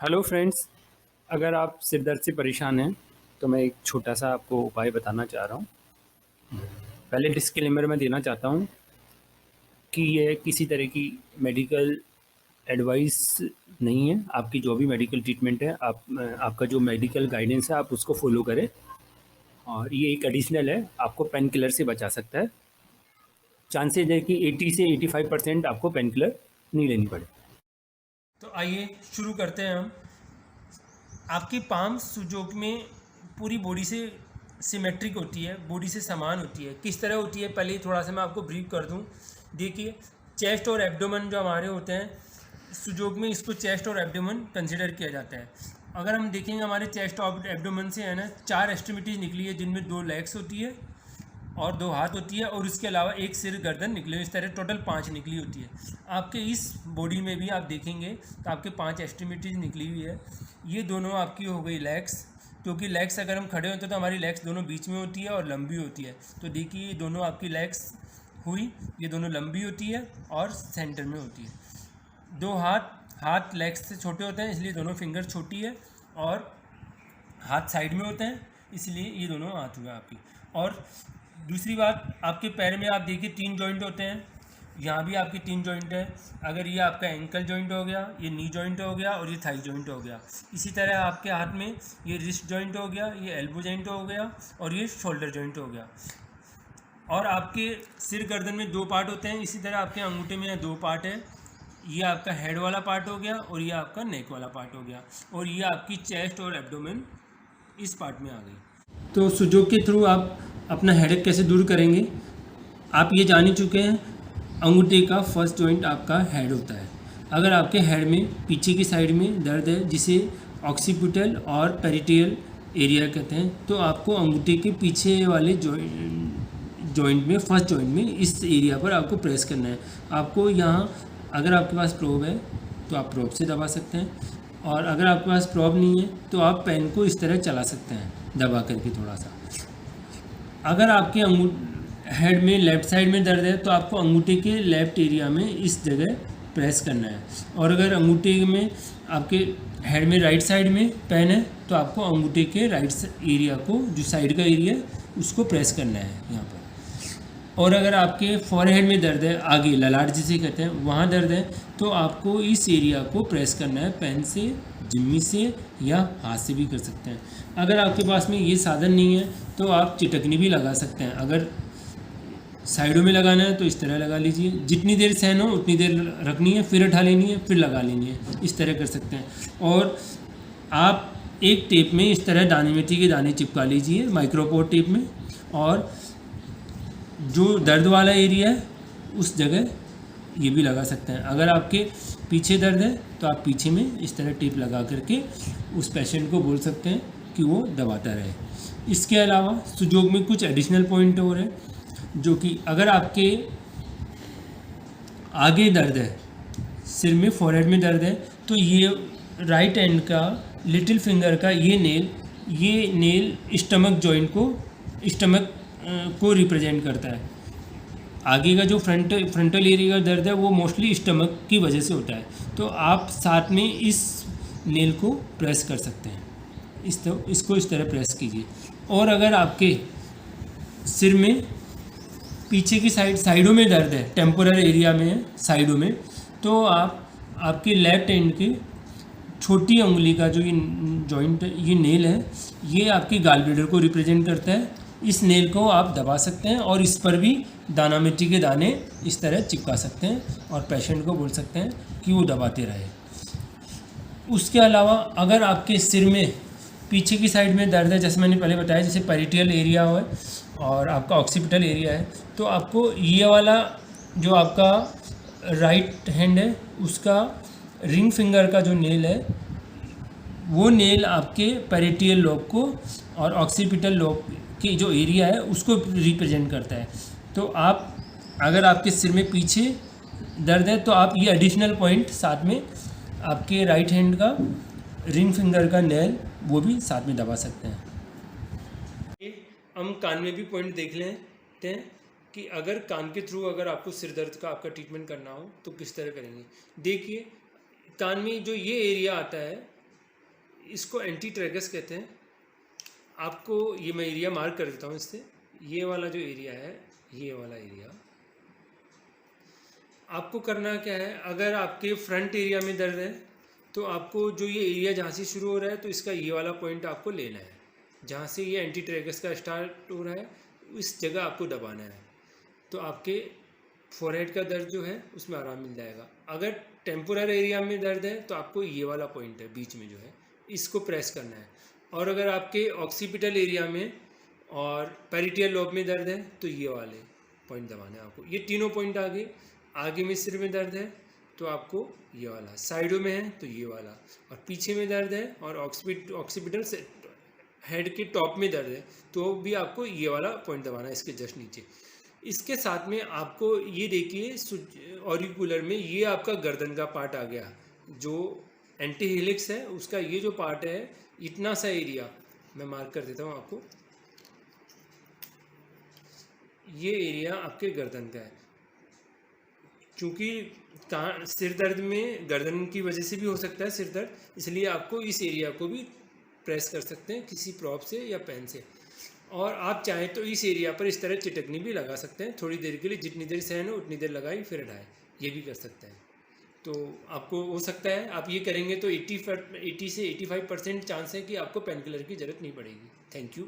Hello friends. अगर आप सिर दर्द से परेशान हैं तो मैं एक छोटा सा आपको उपाय बताना चाह रहा हूँ। पहले डिस्क्लेमर मैं देना चाहता हूँ कि ये किसी तरह की मेडिकल एडवाइस नहीं है। आपकी जो भी मेडिकल ट्रीटमेंट है आपका जो मेडिकल गाइडेंस है आप उसको फॉलो करें। और ये एक एडिशनल है, आपको पेन किलर से बचा सकता है। चांसेज है कि 80 से 85% आपको पेन किलर नहीं लेनी पड़े। तो आइए शुरू करते हैं हम। आपकी पाम सुजोक में पूरी बॉडी से सिमेट्रिक होती है, बॉडी से समान होती है। किस तरह होती है पहले थोड़ा सा मैं आपको ब्रीफ कर दूं। देखिए, चेस्ट और एब्डोमेन जो हमारे होते हैं सुजोक में, इसको चेस्ट और एब्डोमेन कंसिडर किया जाता है। अगर हम देखेंगे हमारे चेस्ट और एब्डोमेन से है ना 4 एक्सट्रीमिटीज़ निकली है, जिनमें 2 लेग्स होती है और 2 हाथ होती है, और इसके अलावा एक सिर गर्दन निकली हुई, इस तरह टोटल 5 निकली होती है। आपके इस बॉडी में भी आप देखेंगे तो आपके 5 एक्सट्रीमिटीज़ निकली हुई है। ये दोनों आपकी हो गई लेग्स, क्योंकि लेग्स अगर हम खड़े होते हैं तो हमारी लेग्स दोनों बीच में होती है और लंबी होती है। तो देखिए ये दोनों आपकी लेग्स हुई, ये दोनों लंबी होती है और सेंटर में होती है। 2 हाथ, हाथ लेग्स से छोटे होते हैं इसलिए दोनों फिंगर छोटी है, और हाथ साइड में होते हैं इसलिए ये दोनों हाथ हुए आपकी। और दूसरी बात, आपके पैर में आप देखिए 3 जॉइंट होते हैं, यहाँ भी आपकी 3 जॉइंट है। अगर ये आपका एंकल जॉइंट हो गया, ये नी जॉइंट हो गया और ये थाई जॉइंट हो गया। इसी तरह आपके हाथ में ये रिस्ट जॉइंट हो गया, ये एल्बो जॉइंट हो गया और ये शोल्डर जॉइंट हो गया। और आपके सिर गर्दन में 2 पार्ट होते हैं, इसी तरह आपके अंगूठे में 2 पार्ट है। ये आपका हेड वाला पार्ट हो गया और ये आपका नेक वाला पार्ट हो गया, और ये आपकी चेस्ट और एब्डोमेन इस पार्ट में आ गई। तो सुजोक के थ्रू आप अपना हेडेक कैसे दूर करेंगे, आप ये जान ही चुके हैं। अंगूठे का फर्स्ट जॉइंट आपका हेड होता है। अगर आपके हेड में पीछे की साइड में दर्द है, जिसे ऑक्सीपिटल और पेरिटियल एरिया कहते हैं, तो आपको अंगूठे के पीछे वाले जॉइंट में, फर्स्ट जॉइंट में, इस एरिया पर आपको प्रेस करना है। आपको यहाँ, अगर आपके पास प्रोब है तो आप प्रोब से दबा सकते हैं, और अगर आपके पास प्रोब नहीं है तो आप पेन को इस तरह चला सकते हैं दबा करके थोड़ा सा। अगर आपके हेड में लेफ़्ट साइड में दर्द है तो आपको अंगूठे के लेफ़्ट एरिया में इस जगह प्रेस करना है, और अगर अंगूठे में, आपके हेड में राइट साइड में पेन है तो आपको अंगूठे के राइट एरिया को, जो साइड का एरिया है, उसको प्रेस करना है यहाँ पर। और अगर आपके फॉरहेड में दर्द है, आगे ललाट जिसे कहते हैं, वहाँ दर्द है, तो आपको इस एरिया को प्रेस करना है पेन से, जिम्मी से, या हाथ से भी कर सकते हैं। अगर आपके पास में ये साधन नहीं है तो आप चिटकनी भी लगा सकते हैं। अगर साइडों में लगाना है तो इस तरह लगा लीजिए, जितनी देर सहन हो उतनी देर रखनी है, फिर उठा लेनी है, फिर लगा लेनी है, इस तरह कर सकते हैं। और आप एक टेप में इस तरह दाने मेथी के दाने चिपका लीजिए, माइक्रोपोर टेप में, और जो दर्द वाला एरिया है उस जगह ये भी लगा सकते हैं। अगर आपके पीछे दर्द है तो आप पीछे में इस तरह टेप लगा करके उस पेशेंट को बोल सकते हैं कि वो दबाता रहे। इसके अलावा सुजोग में कुछ एडिशनल पॉइंट और है, जो कि अगर आपके आगे दर्द है, सिर में, फॉरहेड में दर्द है, तो ये राइट हैंड का लिटिल फिंगर का ये नेल स्टमक जॉइंट को, स्टमक को रिप्रेजेंट करता है। आगे का जो फ्रंटल एरिया का दर्द है वो मोस्टली स्टमक की वजह से होता है। तो आप साथ में इस नेल को प्रेस कर सकते हैं, इसको इस तरह प्रेस कीजिए। और अगर आपके सिर में पीछे की साइडों में दर्द है, टेम्पोरल एरिया में है, साइडों में, तो आप आपके लेफ्ट हैंड की छोटी उंगली का जो ये जॉइंट, ये नेल है, ये आपकी गाल ब्लेडर को रिप्रेजेंट करता है। इस नेल को आप दबा सकते हैं और इस पर भी दाना मिट्टी के दाने इस तरह चिपका सकते हैं, और पेशेंट को बोल सकते हैं कि वो दबाते रहे। उसके अलावा अगर आपके सिर में पीछे की साइड में दर्द है, जैसे मैंने पहले बताया, जैसे पेरिटियल एरिया हो और आपका ऑक्सीपिटल एरिया है, तो आपको ये वाला जो आपका राइट हैंड है उसका रिंग फिंगर का जो नेल है, वो नेल आपके पेरिटियल लोब को और ऑक्सीपिटल लोब की जो एरिया है उसको रिप्रेजेंट करता है। तो आप, अगर आपके सिर में पीछे दर्द है तो आप ये एडिशनल पॉइंट साथ में, आपके राइट हैंड का रिंग फिंगर का नेल, वो भी साथ में दबा सकते हैं। हम कान में भी पॉइंट देख लेते हैं कि अगर कान के थ्रू अगर आपको सिर दर्द का आपका ट्रीटमेंट करना हो तो किस तरह करेंगे। देखिए, कान में जो ये एरिया आता है, इसको एंटी ट्रैगस कहते हैं। आपको ये मैं एरिया मार्क कर देता हूँ इससे। ये वाला जो एरिया है, ये वाला एरिया आपको करना क्या है, अगर आपके फ्रंट एरिया में दर्द है तो आपको जो ये एरिया जहाँ से शुरू हो रहा है तो इसका ये वाला पॉइंट आपको लेना है, जहाँ से ये एंटी ट्रैगस का स्टार्ट हो रहा है इस जगह आपको दबाना है, तो आपके फोरहेड का दर्द जो है उसमें आराम मिल जाएगा। अगर टेम्पोरल एरिया में दर्द है तो आपको ये वाला पॉइंट है बीच में जो है, इसको प्रेस करना है। और अगर आपके ऑक्सीपिटल एरिया में और पेरिटियल लोब में दर्द है तो ये वाले पॉइंट दबाना है आपको। ये तीनों पॉइंट आगे में सिर में दर्द है तो आपको ये वाला, साइडों में है तो ये वाला, और पीछे में दर्द है और ऑक्सीपिटल हेड के टॉप में दर्द है तो भी आपको ये वाला पॉइंट दबाना है, इसके जस्ट नीचे। इसके साथ में आपको ये देखिए ऑरिकुलर में ये आपका गर्दन का पार्ट आ गया, जो एंटी हेलिक्स है उसका ये जो पार्ट है, इतना सा एरिया मैं मार्क कर देता हूँ आपको। ये एरिया आपके गर्दन का है, क्योंकि सिर दर्द में गर्दन की वजह से भी हो सकता है सिर दर्द, इसलिए आपको इस एरिया को भी प्रेस कर सकते हैं किसी प्रॉप से या पेन से। और आप चाहें तो इस एरिया पर इस तरह चिटकनी भी लगा सकते हैं थोड़ी देर के लिए, जितनी देर सहन हो उतनी देर लगाई फिर हटाए, ये भी कर सकते हैं। तो आपको हो सकता है आप ये करेंगे तो 80 से 85% चांस है कि आपको पेन किलर की ज़रूरत नहीं पड़ेगी। Thank you.